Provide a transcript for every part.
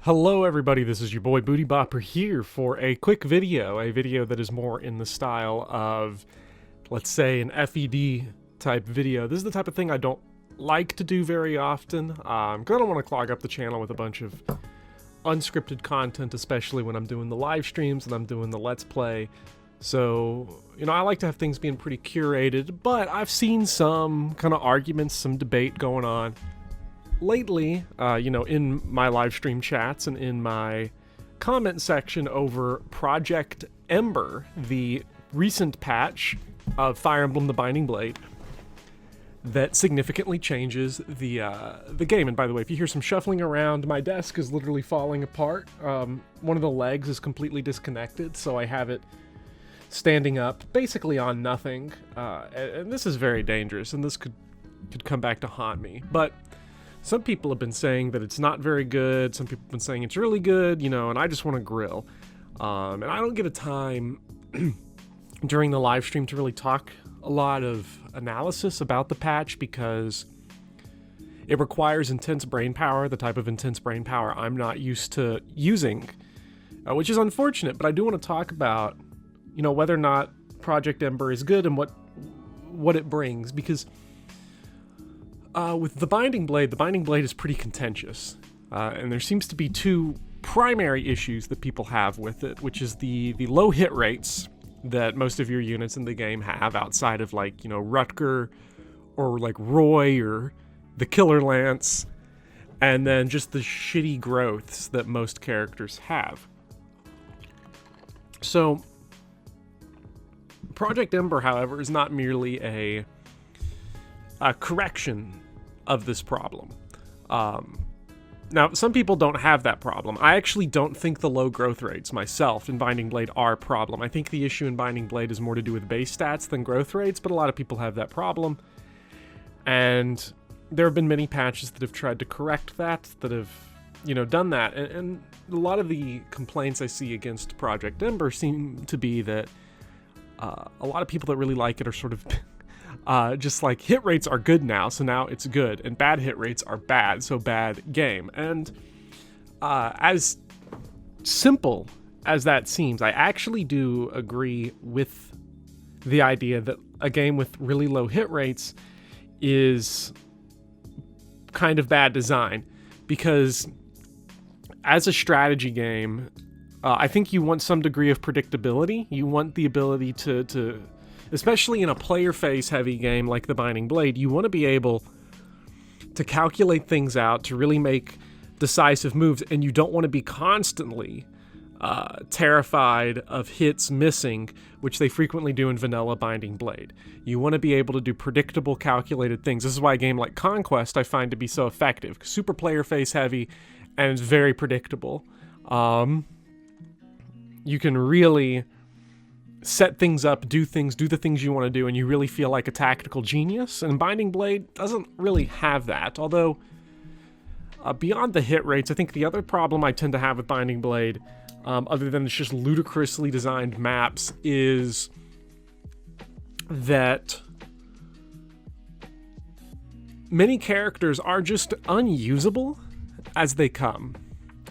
Hello everybody, this is your boy Booty Bopper here for a quick video, that is more in the style of, let's say, an FED type video. This is the type of thing I don't like to do very often, because I don't want to clog up the channel with a bunch of unscripted content, especially when I'm doing the live streams and I'm doing the Let's Play. So, I like to have things being pretty curated, but I've seen some kind of arguments, some debate going on lately, in my live stream chats and in my comment section over Project Ember, the recent patch of Fire Emblem: The Binding Blade that significantly changes the game. And by the way, if you hear some shuffling around, my desk is literally falling apart. One of the legs is completely disconnected, so I have it standing up basically on nothing, and this is very dangerous, and this could come back to haunt me. But some people have been saying that it's not very good, some people have been saying it's really good, and I just want to grill. And I don't get a time during the live stream to really talk a lot of analysis about the patch because it requires intense brain power, the type of intense brain power I'm not used to using, which is unfortunate, but I do want to talk about, whether or not Project Ember is good and what it brings, because with the Binding Blade is pretty contentious, and there seems to be two primary issues that people have with it, which is the low hit rates that most of your units in the game have outside of, like, Rutger or like Roy or the Killer Lance, and then just the shitty growths that most characters have. So Project Ember, however, is not merely a correction of this problem. Now, some people don't have that problem. I actually don't think the low growth rates myself in Binding Blade are a problem. I think the issue in Binding Blade is more to do with base stats than growth rates, but a lot of people have that problem. And there have been many patches that have tried to correct that have, done that. And a lot of the complaints I see against Project Ember seem to be that a lot of people that really like it are sort of just like, hit rates are good now, so now it's good, and bad hit rates are bad, so bad game. And as simple as that seems, I actually do agree with the idea that a game with really low hit rates is kind of bad design, because as a strategy game, I think you want some degree of predictability. You want the ability to especially in a player phase heavy game like the Binding Blade, you want to be able to calculate things out, to really make decisive moves, and you don't want to be constantly terrified of hits missing, which they frequently do in vanilla Binding Blade. You want to be able to do predictable, calculated things. This is why a game like Conquest I find to be so effective. Super player phase heavy, and it's very predictable. You can really set things up, do the things you want to do, and you really feel like a tactical genius. And Binding Blade doesn't really have that. Although, beyond the hit rates, I think the other problem I tend to have with Binding Blade, other than it's just ludicrously designed maps, is that many characters are just unusable as they come.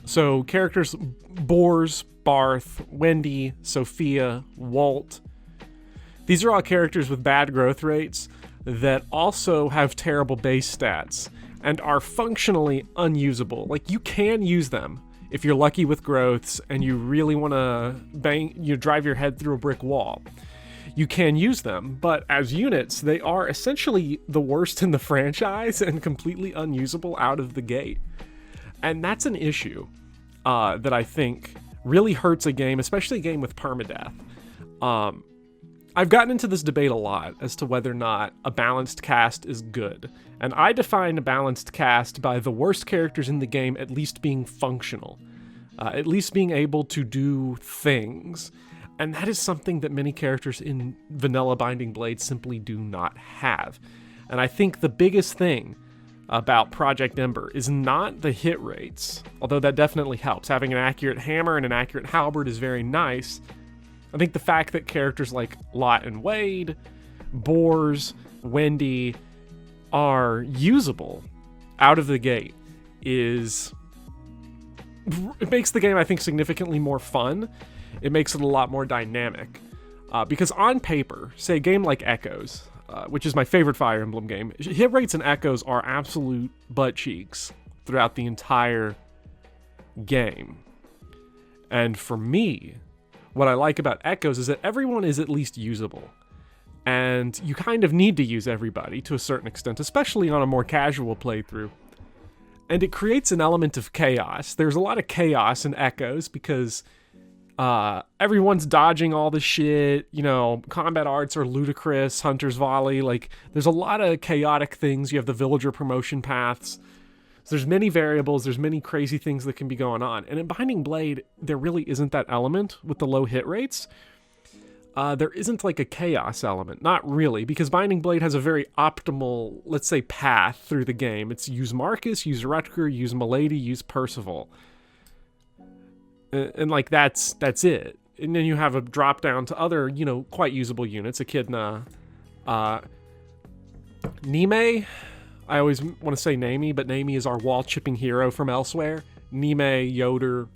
So characters, Bors, Barth, Wendy, Sophia, Walt, these are all characters with bad growth rates that also have terrible base stats and are functionally unusable. Like, you can use them if you're lucky with growths and you really want to drive your head through a brick wall. You can use them, but as units, they are essentially the worst in the franchise and completely unusable out of the gate. And that's an issue that I think really hurts a game, especially a game with permadeath. I've gotten into this debate a lot as to whether or not a balanced cast is good. And I define a balanced cast by the worst characters in the game at least being functional. At least being able to do things. And that is something that many characters in vanilla Binding Blade simply do not have. And I think the biggest thing about Project Ember is not the hit rates, although that definitely helps. Having an accurate hammer and an accurate halberd is very nice. I think the fact that characters like Lot and Wade, Bors, Wendy are usable out of the gate is it makes the game, I think, significantly more fun. It makes it a lot more dynamic. Because on paper, say a game like Echoes, which is my favorite Fire Emblem game, hit rates in Echoes are absolute butt cheeks throughout the entire game. And for me, what I like about Echoes is that everyone is at least usable. And you kind of need to use everybody to a certain extent, especially on a more casual playthrough. And it creates an element of chaos. There's a lot of chaos in Echoes because everyone's dodging all the shit, you know, combat arts are ludicrous, Hunter's Volley, like, there's a lot of chaotic things. You have the villager promotion paths. So there's many variables, there's many crazy things that can be going on. And in Binding Blade, there really isn't that element with the low hit rates. There isn't like a chaos element. Not really, because Binding Blade has a very optimal, let's say, path through the game. It's use Marcus, use Rutger, use Milady, use Percival. And like, that's it. And then you have a drop down to other, you know, quite usable units. Echidna, Nime. I always want to say Nami, but Nami is our wall-chipping hero from elsewhere. Nime, Yoder,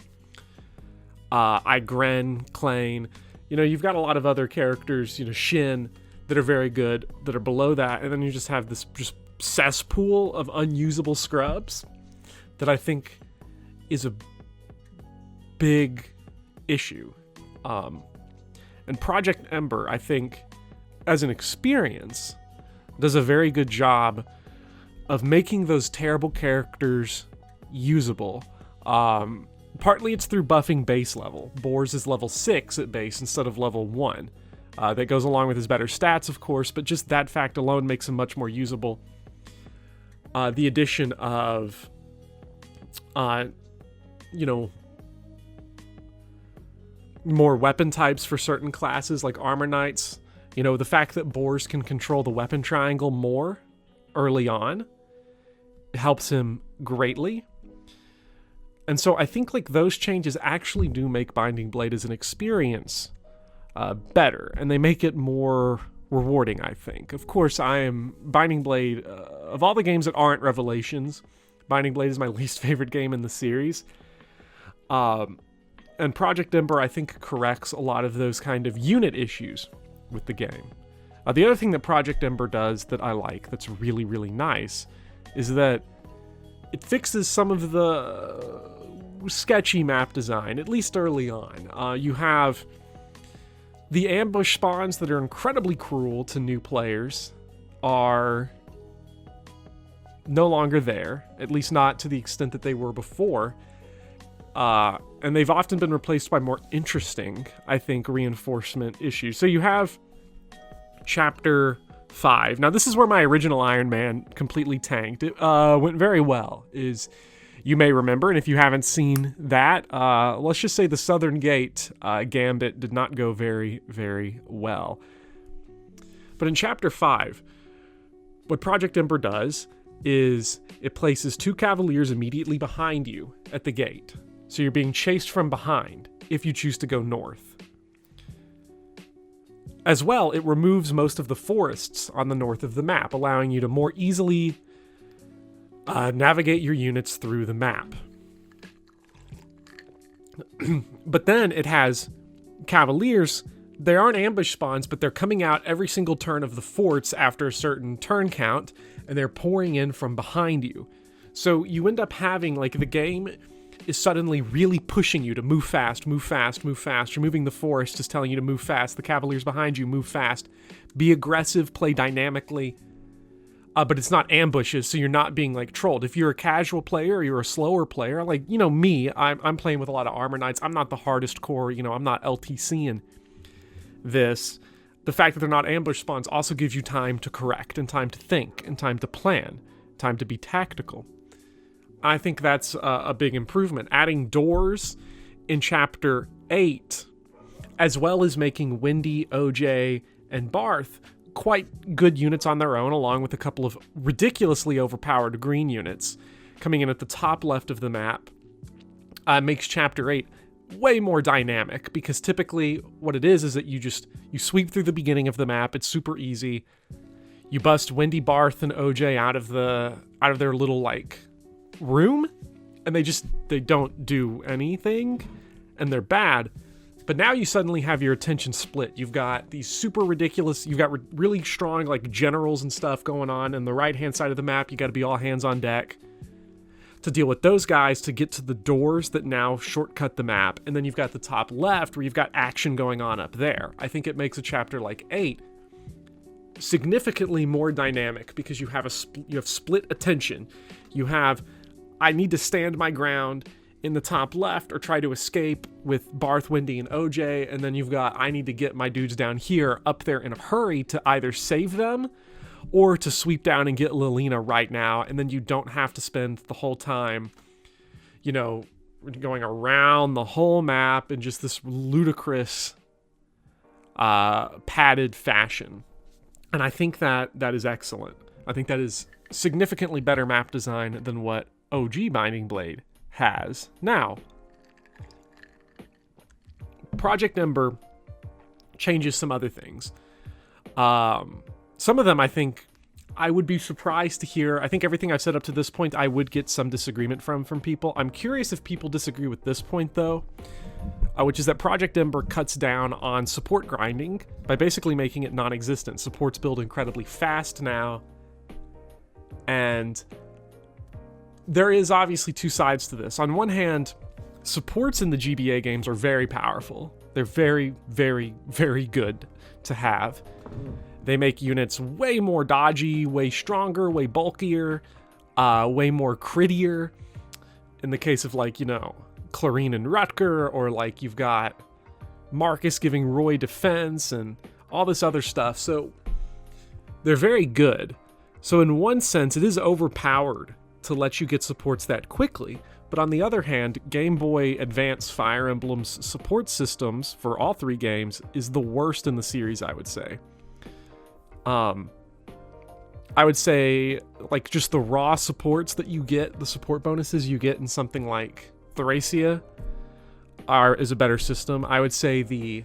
Igren, Klain. You know, you've got a lot of other characters, you know, Shin, that are very good, that are below that. And then you just have this just cesspool of unusable scrubs that I think is a big issue. And Project Ember, I think, as an experience, does a very good job of making those terrible characters usable. Partly it's through buffing base level. Boars is level 6 at base instead of level 1. That goes along with his better stats, of course, but just that fact alone makes him much more usable. The addition of, you know, more weapon types for certain classes, like Armor Knights. You know, the fact that Boars can control the weapon triangle more early on helps him greatly. And so I think like those changes actually do make Binding Blade as an experience better, and they make it more rewarding, I think. Of course, Binding Blade, of all the games that aren't Revelations, Binding Blade is my least favorite game in the series. And Project Ember, I think, corrects a lot of those kind of unit issues with the game. The other thing that Project Ember does that I like, that's really, really nice, is that it fixes some of the sketchy map design, at least early on. You have the ambush spawns that are incredibly cruel to new players are no longer there, at least not to the extent that they were before. And they've often been replaced by more interesting, I think, reinforcement issues. So you have Chapter 5. Now, this is where my original Iron Man completely tanked. It went very well, as you may remember. And if you haven't seen that, let's just say the Southern Gate Gambit did not go very, very well. But in Chapter 5, what Project Ember does is it places 2 Cavaliers immediately behind you at the gate. So you're being chased from behind if you choose to go north. As well, it removes most of the forests on the north of the map, allowing you to more easily navigate your units through the map. But then it has Cavaliers. They aren't ambush spawns, but they're coming out every single turn of the forts after a certain turn count, and they're pouring in from behind you. So you end up having, like, the game is suddenly really pushing you to move fast, move fast, move fast. Removing the forest is telling you to move fast. The Cavaliers behind you, move fast. Be aggressive, play dynamically. But it's not ambushes, so you're not being, like, trolled. If you're a casual player or you're a slower player, like, you know, me, I'm playing with a lot of Armor Knights. I'm not the hardest core, you know, I'm not LTCing this. The fact that they're not ambush spawns also gives you time to correct and time to think and time to plan, time to be tactical. I think that's a big improvement. Adding doors in Chapter 8, as well as making Wendy, OJ, and Barth quite good units on their own, along with a couple of ridiculously overpowered green units coming in at the top left of the map, makes Chapter 8 way more dynamic, because typically what it is that you sweep through the beginning of the map. It's super easy. You bust Wendy, Barth, and OJ out of their little, like, room, and they don't do anything, and they're bad. But now you suddenly have your attention split. You've got these super ridiculous, you've got really strong like generals and stuff going on. And the right-hand side of the map, you got to be all hands on deck to deal with those guys to get to the doors that now shortcut the map. And then you've got the top left where you've got action going on up there. I think it makes a chapter like 8 significantly more dynamic because you have split attention. You have, I need to stand my ground in the top left or try to escape with Barth, Wendy, and OJ, and then you've got, I need to get my dudes down here up there in a hurry to either save them or to sweep down and get Lilina right now, and then you don't have to spend the whole time, you know, going around the whole map in just this ludicrous padded fashion. And I think that is excellent. I think that is significantly better map design than what OG Binding Blade has. Now, Project Ember changes some other things. Some of them I think I would be surprised to hear. I think everything I've said up to this point I would get some disagreement from people. I'm curious if people disagree with this point though, which is that Project Ember cuts down on support grinding by basically making it non-existent. Supports build incredibly fast now, and there is obviously two sides to this. On one hand, supports in the GBA games are very powerful. They're very, very, very good to have. They make units way more dodgy, way stronger, way bulkier, way more crittier. In the case of, like, you know, Clarine and Rutger, or like you've got Marcus giving Roy defense and all this other stuff. So they're very good. So in one sense, it is overpowered to let you get supports that quickly. But on the other hand, Game Boy Advance Fire Emblem's support systems for all 3 games is the worst in the series, I would say. I would say, like, just the raw supports that you get, the support bonuses you get in something like Thracia is a better system. I would say the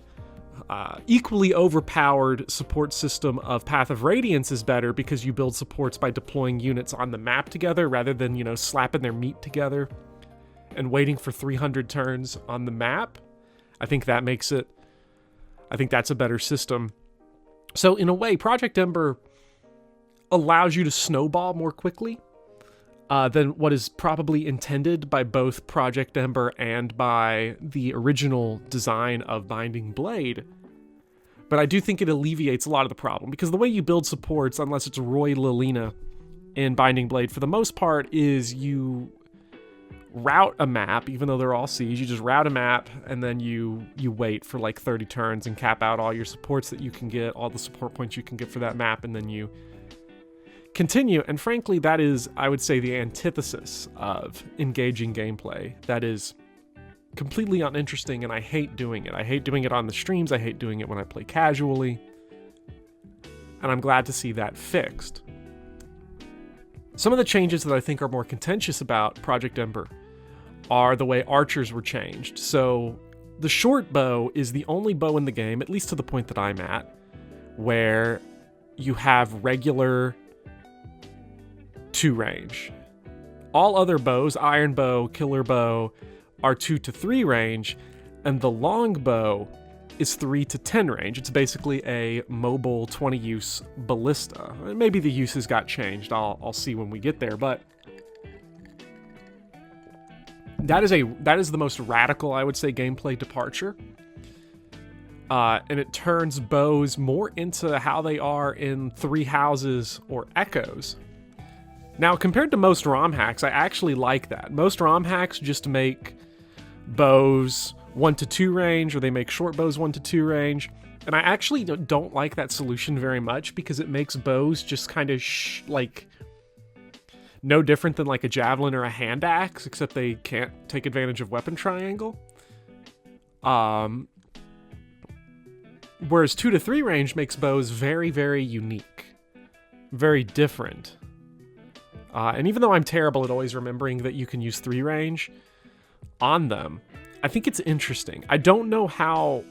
equally overpowered support system of Path of Radiance is better because you build supports by deploying units on the map together rather than, you know, slapping their meat together and waiting for 300 turns on the map. I think that makes it, I think that's a better system. So in a way, Project Ember allows you to snowball more quickly than what is probably intended by both Project Ember and by the original design of Binding Blade. But I do think it alleviates a lot of the problem, because the way you build supports, unless it's Roy Lilina in Binding Blade, for the most part, is you route a map, even though they're all Cs, you just route a map, and then you wait for like 30 turns and cap out all your supports that you can get, all the support points you can get for that map, and then you continue. And frankly, that is, I would say, the antithesis of engaging gameplay. That is completely uninteresting, and I hate doing it. I hate doing it on the streams, I hate doing it when I play casually, and I'm glad to see that fixed. Some of the changes that I think are more contentious about Project Ember are the way archers were changed. So the short bow is the only bow in the game, at least to the point that I'm at, where you have regular 2 range. All other bows, iron bow, killer bow, are 2 to 3 range, and the long bow is 3 to 10 range. It's basically a mobile 20-use ballista. Maybe the uses got changed. I'll see when we get there, but that is the most radical, I would say, gameplay departure. And it turns bows more into how they are in Three Houses or Echoes. Now, compared to most ROM hacks, I actually like that. Most ROM hacks just make bows 1 to 2 range, or they make short bows 1 to 2 range. And I actually don't like that solution very much, because it makes bows just kind of like no different than like a javelin or a hand axe, except they can't take advantage of weapon triangle. Whereas 2 to 3 range makes bows very, very unique, very different. And even though I'm terrible at always remembering that you can use 3 range on them, I think it's interesting. I don't know how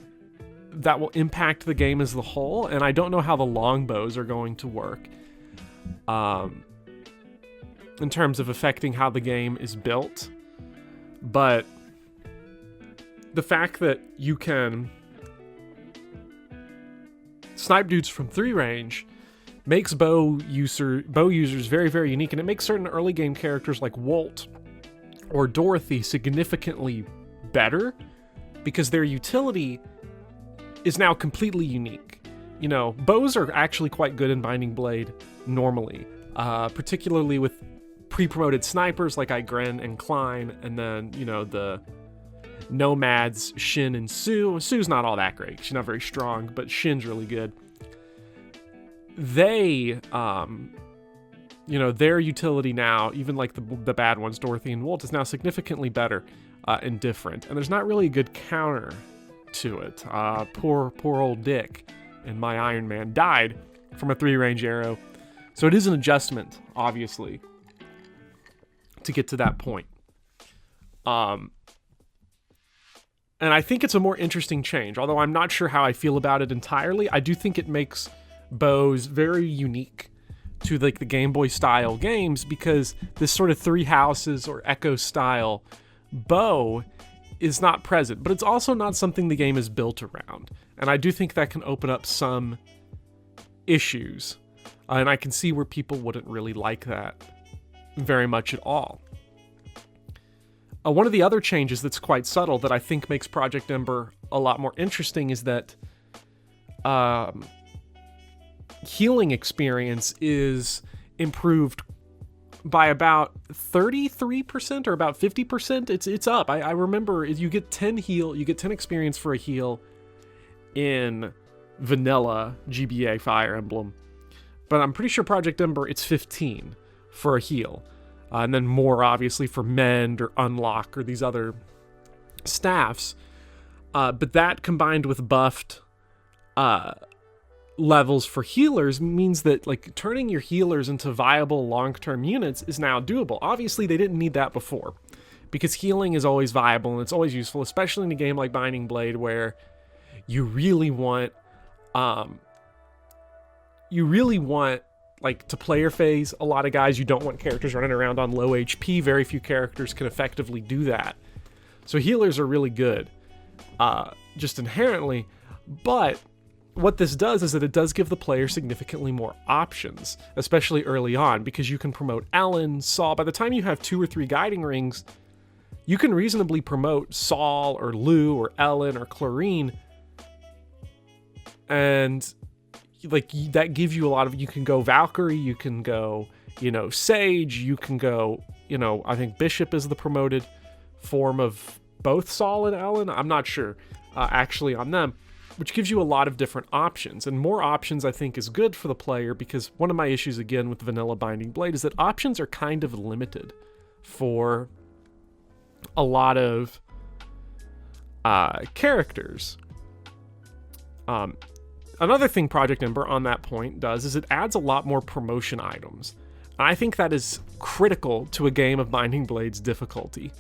that will impact the game as a whole, and I don't know how the longbows are going to work in terms of affecting how the game is built. But the fact that you can snipe dudes from 3 range makes bow users very, very unique, and it makes certain early game characters like Walt or Dorothy significantly better because their utility is now completely unique. You know, bows are actually quite good in Binding Blade normally, particularly with pre-promoted snipers like Igren and Klein, and then, you know, the nomads Shin and Sue. Sue's not all that great. She's not very strong, but Shin's really good. They, you know, their utility now, even like the bad ones, Dorothy and Walt, is now significantly better and different. And there's not really a good counter to it. Poor old Dick and my Iron Man died from a 3-range arrow. So it is an adjustment, obviously, to get to that point. And I think it's a more interesting change, although I'm not sure how I feel about it entirely. I do think it makes bows very unique to like the Game Boy style games, because this sort of 3 houses or Echo style bow is not present, but it's also not something the game is built around. And I do think that can open up some issues. And I can see where people wouldn't really like that very much at all. One of the other changes that's quite subtle that I think makes Project Ember a lot more interesting is that healing experience is improved by about 33% or about 50%. It's up. I remember you get 10 experience for a heal in vanilla GBA Fire Emblem, but I'm pretty sure Project Ember it's 15 for a heal, and then more obviously for mend or unlock or these other staffs. But that combined with buffed levels for healers means that like turning your healers into viable long-term units is now doable. Obviously they didn't need that before, because healing is always viable and it's always useful, especially in a game like Binding Blade where you really want like to player phase a lot of guys. You don't want characters running around on low HP. Very few characters can effectively do that. So healers are really good just inherently, but what this does is that it does give the player significantly more options, especially early on, because you can promote Ellen, Saul. By the time you have 2 or 3 guiding rings, you can reasonably promote Saul or Lou or Ellen or Clarine, and like that gives you a lot of, you can go Valkyrie, you can go, you know, Sage, you can go, you know, I think Bishop is the promoted form of both Saul and Ellen. I'm not sure actually on them, which gives you a lot of different options. And more options, I think, is good for the player, because one of my issues, again, with vanilla Binding Blade is that options are kind of limited for a lot of characters. Another thing Project Ember on that point does is it adds a lot more promotion items. And I think that is critical to a game of Binding Blade's difficulty.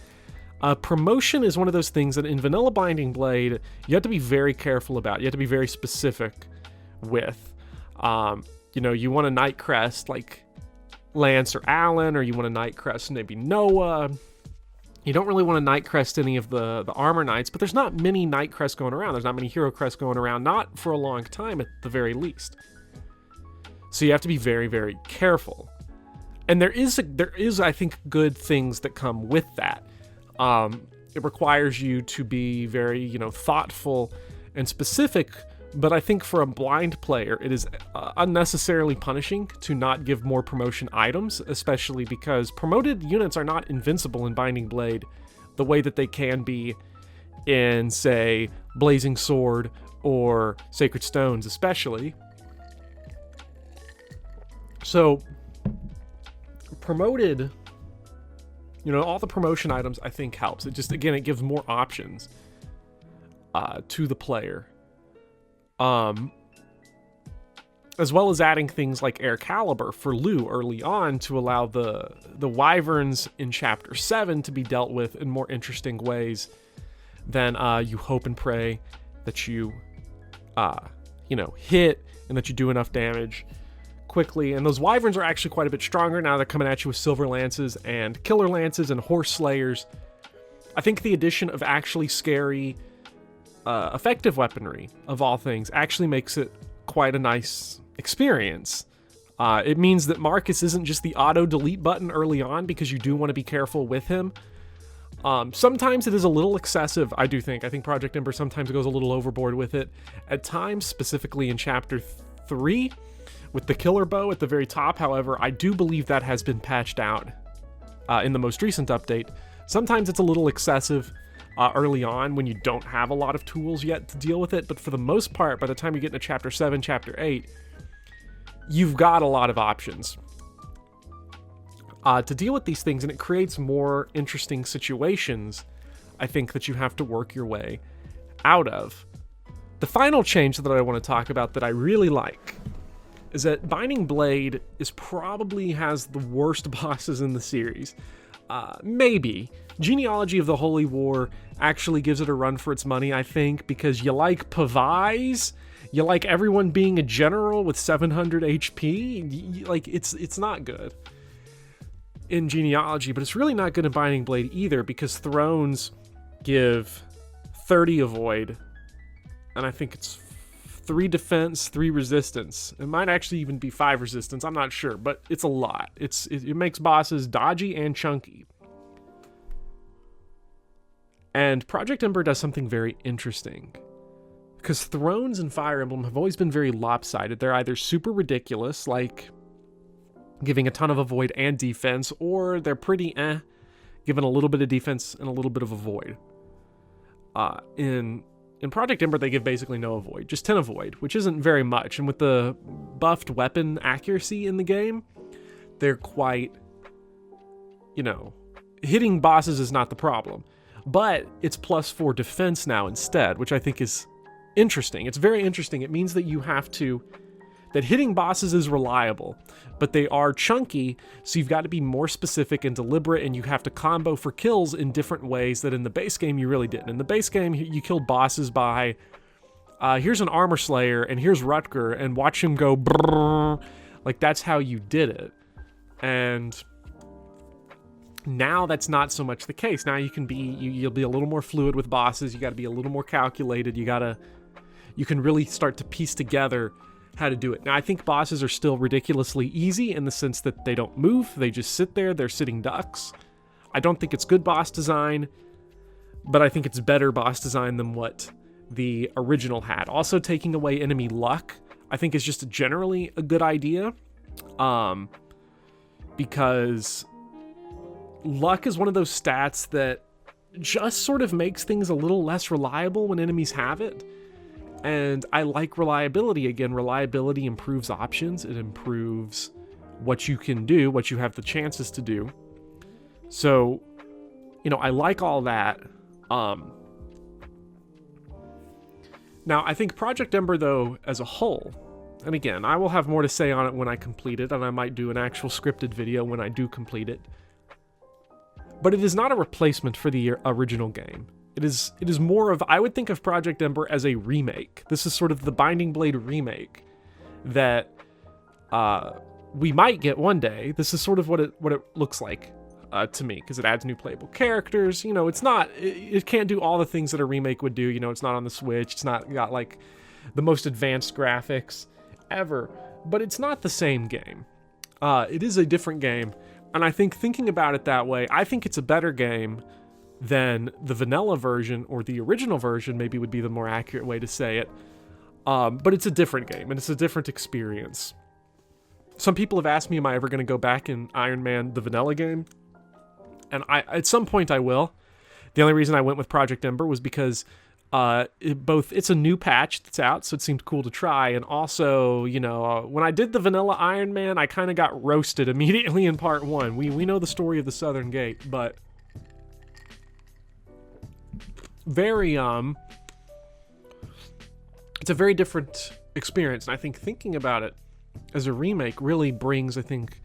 Promotion is one of those things that in vanilla Binding Blade, you have to be very careful about. You have to be very specific with. You know, you want a Night Crest like Lance or Alan, or you want a Night Crest maybe Noah. You don't really want to Night Crest any of the Armor Knights, but there's not many Night Crests going around. There's not many Hero Crests going around, not for a long time at the very least. So you have to be very, very careful. And there is, I think, good things that come with that. It requires you to be very, you know, thoughtful and specific, but I think for a blind player, it is unnecessarily punishing to not give more promotion items, especially because promoted units are not invincible in Binding Blade the way that they can be in, say, Blazing Sword or Sacred Stones, especially. So, promoted, you know, all the promotion items I think helps. It just, again, it gives more options to the player. As well as adding things like Air Caliber for Lou early on to allow the wyverns in Chapter 7 to be dealt with in more interesting ways than you hope and pray that you, you know, hit and that you do enough damage quickly. And those wyverns are actually quite a bit stronger now. They're coming at you with silver lances and killer lances and horse slayers. I think the addition of actually scary, effective weaponry, of all things, actually makes it quite a nice experience. It means that Marcus isn't just the auto-delete button early on, because you do want to be careful with him. Sometimes it is a little excessive, I do think. I think Project Ember sometimes goes a little overboard with it. At times, specifically in Chapter 3, with the killer bow at the very top, however, I do believe that has been patched out in the most recent update. Sometimes it's a little excessive early on when you don't have a lot of tools yet to deal with it, but for the most part, by the time you get into Chapter 7, Chapter 8, you've got a lot of options to deal with these things, and it creates more interesting situations, I think, that you have to work your way out of. The final change that I want to talk about that I really like is that Binding Blade probably has the worst bosses in the series. Maybe. Genealogy of the Holy War actually gives it a run for its money, I think, because you like Pavais, you like everyone being a general with 700 HP, like, it's not good in Genealogy, but it's really not good in Binding Blade either, because Thrones give 30 avoid, and I think it's 3 defense, 3 resistance. It might actually even be 5 resistance, I'm not sure, but it's a lot. It makes bosses dodgy and chunky. And Project Ember does something very interesting, because Thrones and Fire Emblem have always been very lopsided. They're either super ridiculous, like giving a ton of avoid and defense, or they're pretty giving a little bit of defense and a little bit of avoid. In Project Ember, they give basically no avoid, just 10 avoid, which isn't very much. And with the buffed weapon accuracy in the game, they're quite, hitting bosses is not the problem. But it's +4 defense now instead, which I think is interesting. It's very interesting. It means that that hitting bosses is reliable, but they are chunky, so you've got to be more specific and deliberate, and you have to combo for kills in different ways that in the base game you really didn't. In the base game, you killed bosses by, here's an Armor Slayer, and here's Rutger, and watch him go brrrr. Like, that's how you did it. And now that's not so much the case. Now you'll be a little more fluid with bosses. You got to be a little more calculated. You can really start to piece together how to do it. Now, I think bosses are still ridiculously easy in the sense that they don't move. They just sit there. They're sitting ducks. I don't think it's good boss design, but I think it's better boss design than what the original had. Also, taking away enemy luck, I think, is just generally a good idea, because luck is one of those stats that just sort of makes things a little less reliable when enemies have it. And I like reliability. Again, reliability improves options. It improves what you can do, what you have the chances to do. So, I like all that. Now, I think Project Ember, though, as a whole, and again, I will have more to say on it when I complete it, and I might do an actual scripted video when I do complete it. But it is not a replacement for the original game. It is more of, I would think of Project Ember as a remake. This is sort of the Binding Blade remake that we might get one day. This is sort of what it looks like to me, because it adds new playable characters. It can't do all the things that a remake would do. It's not on the Switch. It's not got like the most advanced graphics ever, but it's not the same game. It is a different game. And I think thinking about it that way, I think it's a better game than the vanilla version, or the original version maybe would be the more accurate way to say it. But it's a different game, and it's a different experience. Some people have asked me, am I ever going to go back in Iron Man, the vanilla game? And at some point I will. The only reason I went with Project Ember was because it's a new patch that's out, so it seemed cool to try, and also, when I did the vanilla Iron Man, I kind of got roasted immediately in part 1. We know the story of the Southern Gate, but it's a very different experience, and I think thinking about it as a remake really brings, I think,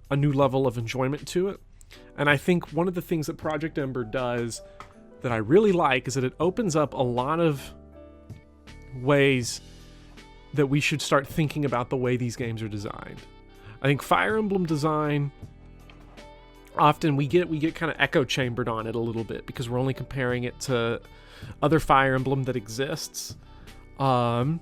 a new level of enjoyment to it. And I think one of the things that Project Ember does that I really like is that it opens up a lot of ways that we should start thinking about the way these games are designed. I think Fire Emblem design, often we get kind of echo chambered on it a little bit because we're only comparing it to other Fire Emblem that exists. And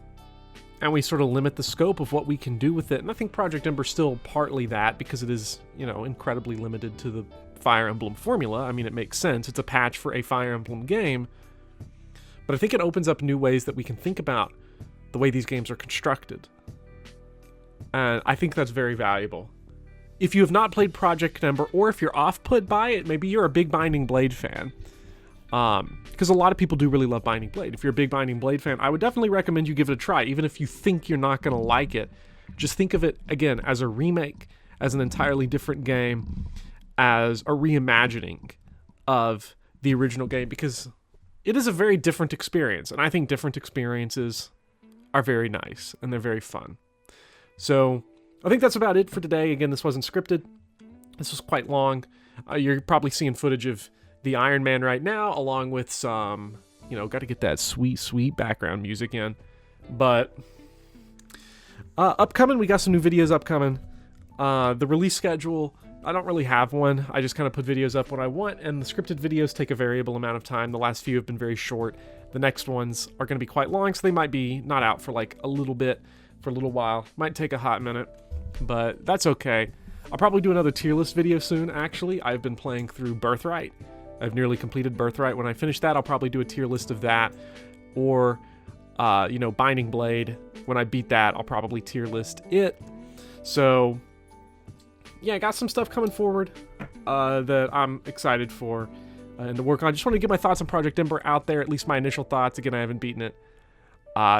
we sort of limit the scope of what we can do with it. And I think Project Ember is still partly that, because it is, incredibly limited to the Fire Emblem formula. I mean, it makes sense. It's a patch for a Fire Emblem game. But I think it opens up new ways that we can think about the way these games are constructed. And I think that's very valuable. If you have not played Project Ember, or if you're off-put by it, maybe you're a big Binding Blade fan. Because a lot of people do really love Binding Blade. If you're a big Binding Blade fan, I would definitely recommend you give it a try, even if you think you're not going to like it. Just think of it, again, as a remake, as an entirely different game, as a reimagining of the original game, because it is a very different experience, and I think different experiences are very nice, and they're very fun. So, I think that's about it for today. Again, this wasn't scripted. This was quite long. You're probably seeing footage of the Iron Man right now, along with some, got to get that sweet, sweet background music in. But upcoming, we got some new videos upcoming. The release schedule, I don't really have one. I just kind of put videos up when I want, and the scripted videos take a variable amount of time. The last few have been very short. The next ones are going to be quite long, so they might be not out for like a little bit, for a little while. Might take a hot minute, but that's okay. I'll probably do another tier list video soon, actually. I've been playing through Birthright. I've nearly completed Birthright. When I finish that, I'll probably do a tier list of that. Or, Binding Blade. When I beat that, I'll probably tier list it. So, yeah, I got some stuff coming forward that I'm excited for and to work on. I just want to get my thoughts on Project Ember out there, at least my initial thoughts. Again, I haven't beaten it.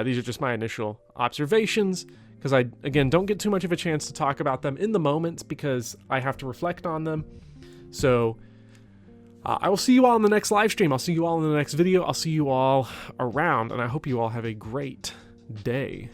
These are just my initial observations, because I, again, don't get too much of a chance to talk about them in the moment because I have to reflect on them. So, I will see you all in the next live stream. I'll see you all in the next video. I'll see you all around, and I hope you all have a great day.